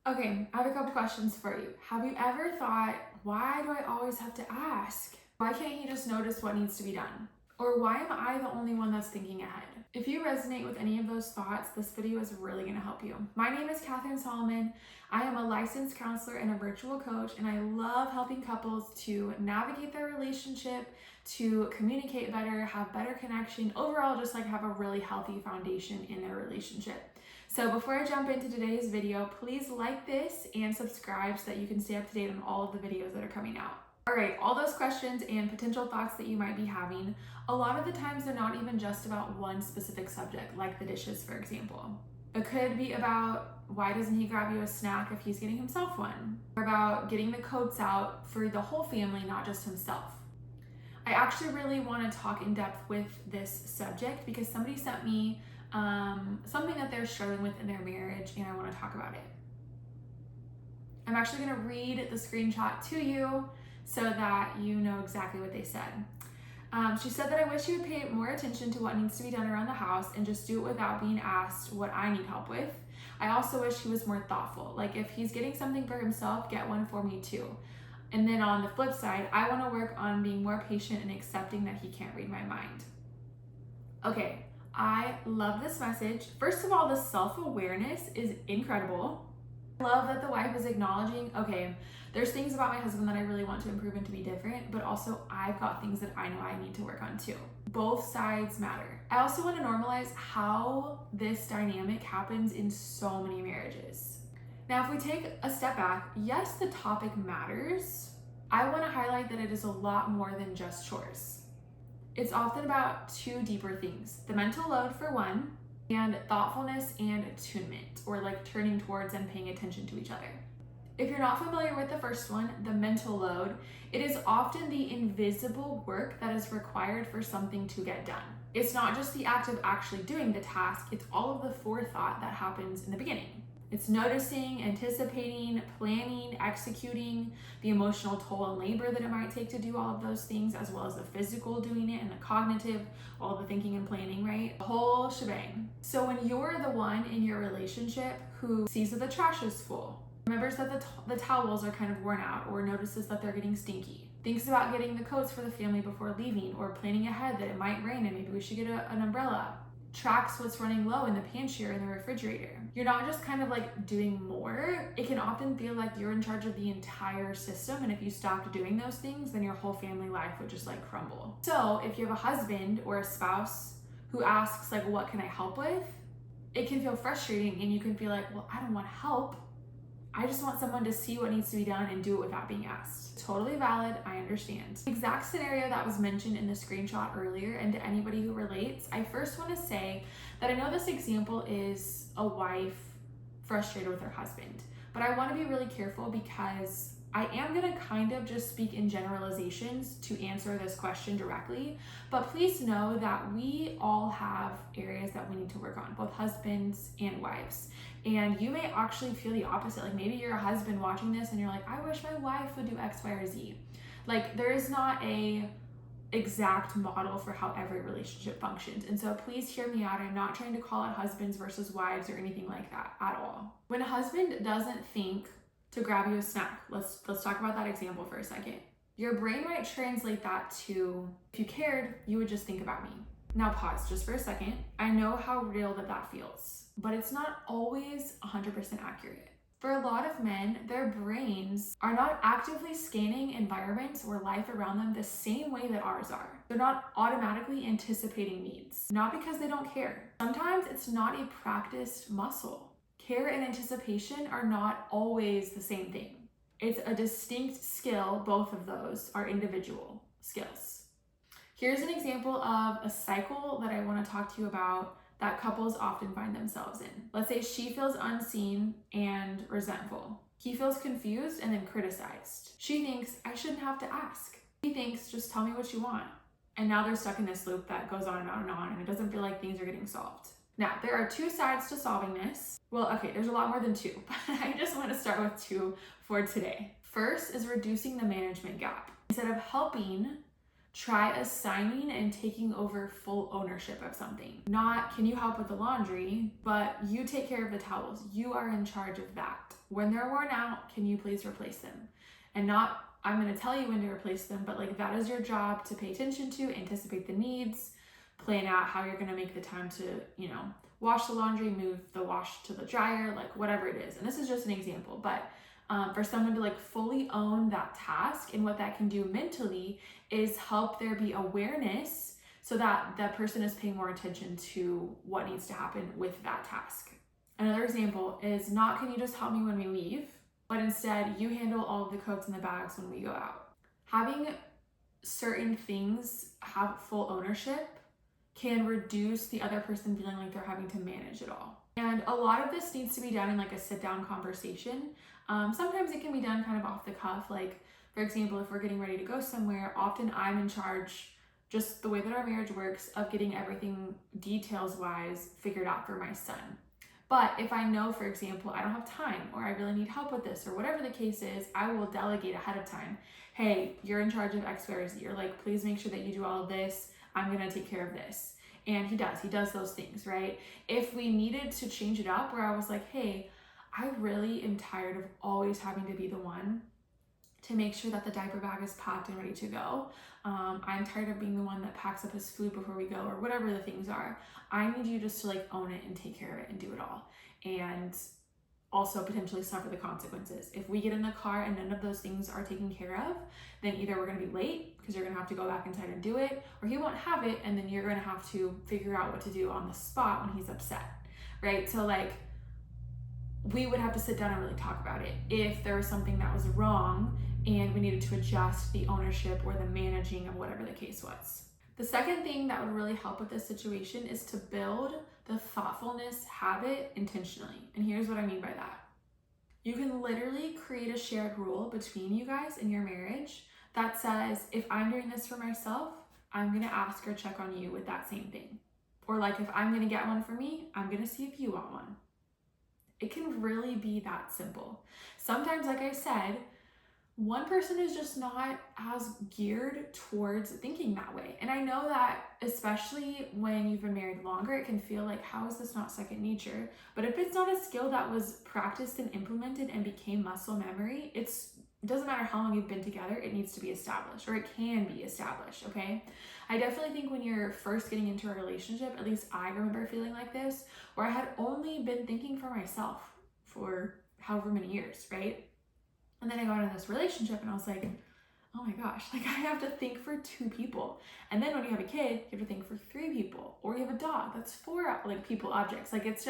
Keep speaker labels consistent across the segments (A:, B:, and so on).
A: Okay, I have a couple questions for you. Have you ever thought, why do I always have to ask? Why can't he just notice what needs to be done? Or why am I the only one that's thinking ahead? If you resonate with any of those thoughts, this video is really gonna help you. My name is Catherine Solomon. I am a licensed counselor and a virtual coach, and I love helping couples to navigate their relationship, to communicate better, have better connection, overall just like have a really healthy foundation in their relationship. So before I jump into today's video, please like this and subscribe so that you can stay up to date on all of the videos that are coming out. All right, all those questions and potential thoughts that you might be having, a lot of the times they're not even just about one specific subject, like the dishes, for example. It could be about why doesn't he grab you a snack if he's getting himself one? Or about getting the coats out for the whole family, not just himself. I actually really want to talk in depth with this subject because somebody sent me something that they're struggling with in their marriage, and I want to talk about it. I'm actually going to read the screenshot to you so that you know exactly what they said. She said that I wish you would pay more attention to what needs to be done around the house and just do it without being asked what I need help with. I also wish he was more thoughtful. Like if he's getting something for himself, get one for me too. And then on the flip side, I want to work on being more patient and accepting that he can't read my mind. Okay, I love this message. First of all, the self-awareness is incredible. I love that the wife is acknowledging, okay, there's things about my husband that I really want to improve and to be different, but also I've got things that I know I need to work on too. Both sides matter. I also want to normalize how this dynamic happens in so many marriages. Now, if we take a step back, yes, the topic matters. I want to highlight that it is a lot more than just chores. It's often about two deeper things: the mental load for one, and thoughtfulness and attunement, or like turning towards and paying attention to each other. If you're not familiar with the first one, the mental load, it is often the invisible work that is required for something to get done. It's not just the act of actually doing the task, it's all of the forethought that happens in the beginning. It's noticing, anticipating, planning, executing, the emotional toll and labor that it might take to do all of those things, as well as the physical doing it and the cognitive, all the thinking and planning, right? The whole shebang. So when you're the one in your relationship who sees that the trash is full, remembers that the towels are kind of worn out, or notices that they're getting stinky, thinks about getting the coats for the family before leaving, or planning ahead that it might rain and maybe we should get an umbrella, tracks what's running low in the pantry or in the refrigerator. You're not just kind of like doing more. It can often feel like you're in charge of the entire system, and if you stopped doing those things, then your whole family life would just like crumble. So if you have a husband or a spouse who asks like, what can I help with? It can feel frustrating, and you can feel like, well, I don't want help. I just want someone to see what needs to be done and do it without being asked. Totally valid, I understand. The exact scenario that was mentioned in the screenshot earlier, and to anybody who relates, I first want to say that I know this example is a wife frustrated with her husband, but I want to be really careful because I am going to kind of just speak in generalizations to answer this question directly, but please know that we all have areas that we need to work on, both husbands and wives. And you may actually feel the opposite. Like maybe you're a husband watching this and you're like, I wish my wife would do X, Y, or Z. Like there is not a exact model for how every relationship functions. And so please hear me out. I'm not trying to call out husbands versus wives or anything like that at all. When a husband doesn't think to grab you a snack, let's talk about that example for a second. Your brain might translate that to, if you cared, you would just think about me. Now pause just for a second. I know how real that feels, but it's not always 100% accurate. For a lot of men, their brains are not actively scanning environments or life around them the same way that ours are. They're not automatically anticipating needs, not because they don't care. Sometimes it's not a practiced muscle. Care and anticipation are not always the same thing. It's a distinct skill. Both of those are individual skills. Here's an example of a cycle that I want to talk to you about that couples often find themselves in. Let's say she feels unseen and resentful. He feels confused and then criticized. She thinks, I shouldn't have to ask. He thinks, just tell me what you want. And now they're stuck in this loop that goes on and on and on, and it doesn't feel like things are getting solved. Now, there are two sides to solving this. Well, okay, there's a lot more than two, but I just want to start with two for today. First is reducing the management gap. Instead of helping, Try assigning and taking over full ownership of something. Not, can you help with the laundry, but you take care of the towels. You are in charge of that. When they're worn out, can you please replace them? And not, I'm going to tell you when to replace them, but like that is your job to pay attention to, anticipate the needs, plan out how you're going to make the time to, wash the laundry, move the wash to the dryer, like whatever it is. And this is just an example, but for someone to like fully own that task, and what that can do mentally is help there be awareness so that that person is paying more attention to what needs to happen with that task. Another example is not, can you just help me when we leave, but instead you handle all of the coats and the bags when we go out. Having certain things have full ownership can reduce the other person feeling like they're having to manage it all. And a lot of this needs to be done in like a sit down conversation. Sometimes it can be done kind of off the cuff. Like, for example, if we're getting ready to go somewhere, often I'm in charge, just the way that our marriage works, of getting everything details wise figured out for my son. But if I know, for example, I don't have time, or I really need help with this, or whatever the case is, I will delegate ahead of time. Hey, you're in charge of X, Y, or Z. You're like, please make sure that you do all of this. I'm gonna take care of this. And he does those things, right? If we needed to change it up, where I was like, hey, I really am tired of always having to be the one to make sure that the diaper bag is packed and ready to go. I'm tired of being the one that packs up his food before we go, or whatever the things are. I need you just to like own it and take care of it and do it all. And also potentially suffer the consequences. If we get in the car and none of those things are taken care of, then either we're gonna be late because you're gonna have to go back inside and do it, or he won't have it, and then you're gonna have to figure out what to do on the spot when he's upset, right? So like, we would have to sit down and really talk about it if there was something that was wrong and we needed to adjust the ownership or the managing of whatever the case was. The second thing that would really help with this situation is to build the thoughtfulness habit intentionally. And here's what I mean by that. You can literally create a shared rule between you guys in your marriage that says, if I'm doing this for myself, I'm gonna ask or check on you with that same thing. Or like, if I'm gonna get one for me, I'm gonna see if you want one. It can really be that simple. Sometimes, like I said, one person is just not as geared towards thinking that way. And I know that especially when you've been married longer, it can feel like, how is this not second nature? But if it's not a skill that was practiced and implemented and became muscle memory, it doesn't matter how long you've been together, it needs to be established, or it can be established, okay? I definitely think when you're first getting into a relationship, at least I remember feeling like this, where I had only been thinking for myself for however many years, right? And then I got into this relationship and I was like, oh my gosh, like I have to think for 2 people. And then when you have a kid, you have to think for 3 people. Or you have a dog, that's 4 like people, objects. Like it's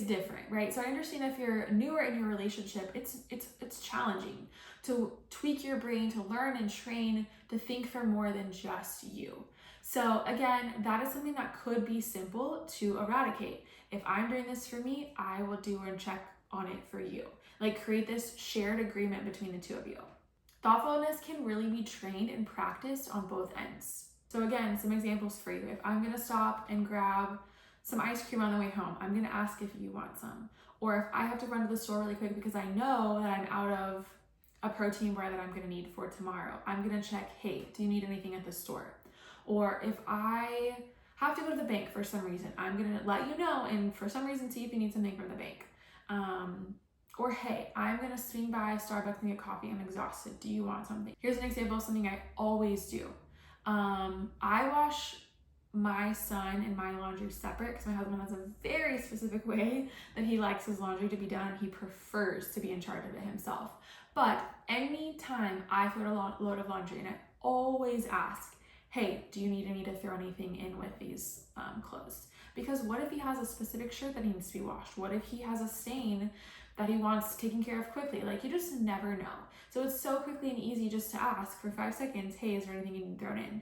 A: different, right? So I understand if you're newer in your relationship, it's challenging to tweak your brain, to learn and train to think for more than just you. So again, that is something that could be simple to eradicate. If I'm doing this for me, I will do and check on it for you. Like create this shared agreement between the 2 of you. Thoughtfulness can really be trained and practiced on both ends. So again, some examples for you. If I'm gonna stop and grab some ice cream on the way home, I'm gonna ask if you want some. Or if I have to run to the store really quick because I know that I'm out of a protein bar that I'm gonna need for tomorrow, I'm gonna check, hey, do you need anything at the store? Or if I have to go to the bank for some reason, I'm gonna let you know and for some reason see if you need something from the bank. Or hey, I'm gonna swing by Starbucks and get coffee, I'm exhausted, do you want something? Here's an example of something I always do. I wash my son and my laundry separate because my husband has a very specific way that he likes his laundry to be done. He prefers to be in charge of it himself. But anytime I throw a load of laundry in, I always ask, hey, do you need me to throw anything in with these clothes? Because what if he has a specific shirt that needs to be washed? What if he has a stain that he wants taken care of quickly? Like, you just never know. So it's so quickly and easy just to ask for 5 seconds, hey, is there anything you need thrown in?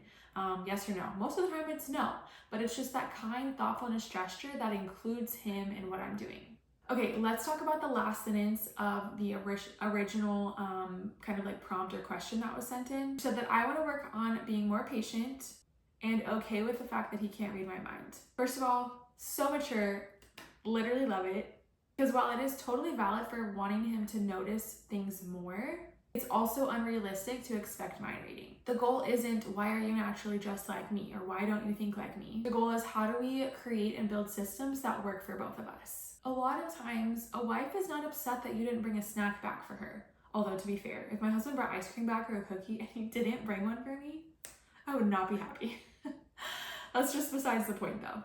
A: Yes or no. Most of the time it's no, but it's just that kind thoughtfulness gesture that includes him in what I'm doing. Okay, let's talk about the last sentence of the original kind of like prompt or question that was sent in. So that I want to work on being more patient and okay with the fact that he can't read my mind. First of all, so mature, literally love it. Because while it is totally valid for wanting him to notice things more, It's also unrealistic to expect mind reading. The goal isn't why are you naturally just like me or why don't you think like me? The goal is how do we create and build systems that work for both of us? A lot of times, a wife is not upset that you didn't bring a snack back for her. Although to be fair, if my husband brought ice cream back or a cookie and he didn't bring one for me, I would not be happy. That's just besides the point though.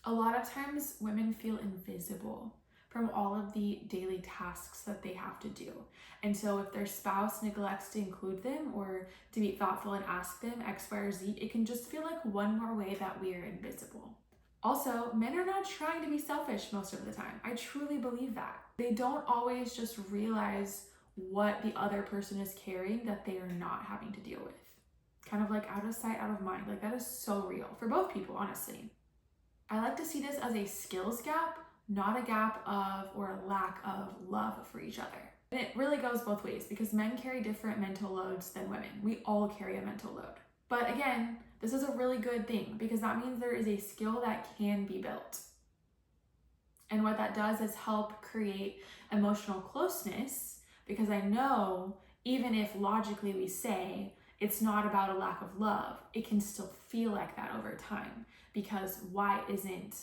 A: A lot of times women feel invisible from all of the daily tasks that they have to do. And so if their spouse neglects to include them or to be thoughtful and ask them X, Y, or Z, it can just feel like one more way that we are invisible. Also, men are not trying to be selfish most of the time. I truly believe that. They don't always just realize what the other person is carrying that they are not having to deal with. Kind of like out of sight, out of mind. Like that is so real for both people, honestly. I like to see this as a skills gap, not a gap of or a lack of love for each other. And it really goes both ways because men carry different mental loads than women. We all carry a mental load. But again, this is a really good thing because that means there is a skill that can be built. And what that does is help create emotional closeness because I know even if logically we say it's not about a lack of love, it can still feel like that over time because why isn't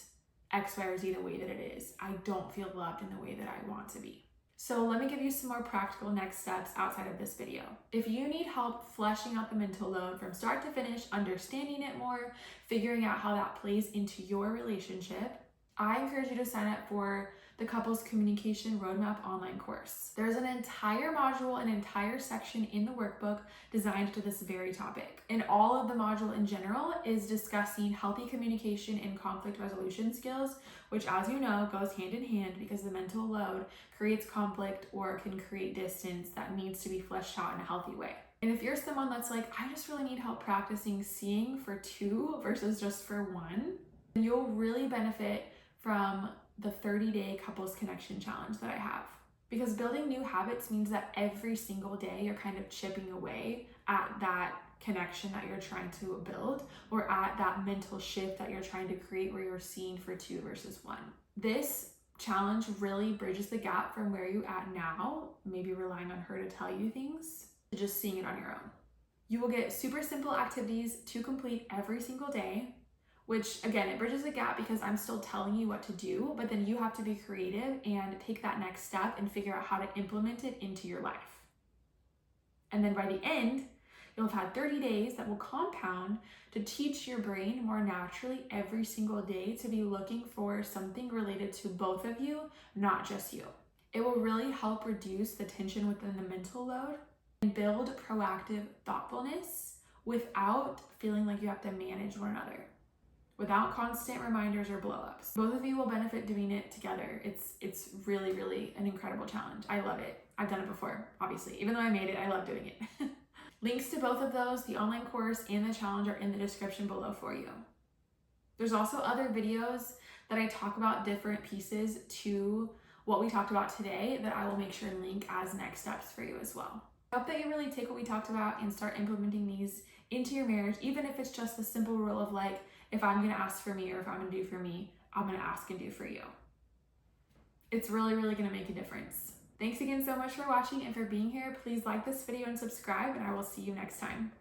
A: X, Y, or Z the way that it is? I don't feel loved in the way that I want to be. So let me give you some more practical next steps outside of this video. If you need help fleshing out the mental load from start to finish, understanding it more, figuring out how that plays into your relationship, I encourage you to sign up for the Couples Communication Roadmap online course. There's an entire module, an entire section in the workbook designed to this very topic. And all of the module in general is discussing healthy communication and conflict resolution skills, which as you know, goes hand in hand because the mental load creates conflict or can create distance that needs to be fleshed out in a healthy way. And if you're someone that's like, I just really need help practicing seeing for two versus just for one, then you'll really benefit from the 30-day couples connection challenge that I have. Because building new habits means that every single day you're kind of chipping away at that connection that you're trying to build or at that mental shift that you're trying to create where you're seeing for two versus one. This challenge really bridges the gap from where you're at now, maybe relying on her to tell you things, to just seeing it on your own. You will get super simple activities to complete every single day, which again, it bridges the gap because I'm still telling you what to do, but then you have to be creative and take that next step and figure out how to implement it into your life. And then by the end, you'll have had 30 days that will compound to teach your brain more naturally every single day to be looking for something related to both of you, not just you. It will really help reduce the tension within the mental load and build proactive thoughtfulness without feeling like you have to manage one another, without constant reminders or blow-ups. Both of you will benefit doing it together. It's really, really an incredible challenge. I love it. I've done it before, obviously. Even though I made it, I love doing it. Links to both of those, the online course and the challenge, are in the description below for you. There's also other videos that I talk about different pieces to what we talked about today that I will make sure and link as next steps for you as well. I hope that you really take what we talked about and start implementing these into your marriage, even if it's just the simple rule of like, if I'm gonna ask for me or if I'm gonna do for me, I'm gonna ask and do for you. It's really, really gonna make a difference. Thanks again so much for watching and for being here. Please like this video and subscribe, and I will see you next time.